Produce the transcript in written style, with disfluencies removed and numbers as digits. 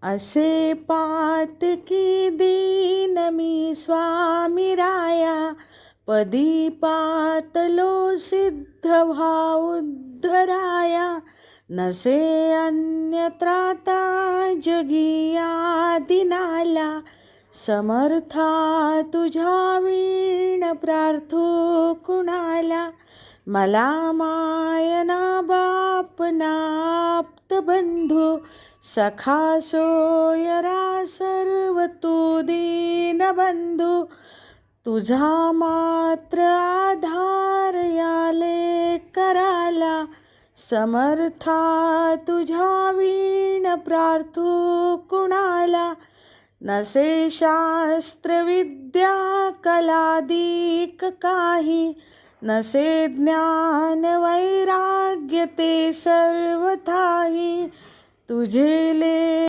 असे पातकी दीन मी स्वामी राया, पदी पातलो सिद्ध भाव उद्धराया, नसे अन्यत्राता जगिया दिनाला, समर्था तुझ्या वीण प्रार्थो कुणाला, मला मायना बाप नाप्त बंधू, सखा सोयरा सर्व तू दीन बंधू, तुझा मात्र आधार याले कराला, समर्था तुझ्या वीण प्रार्थो कुणाला, नसे शास्त्र विद्या कलादिक काही, नसे ज्ञान वैराग्य ते सर्वथाही, तुझे ले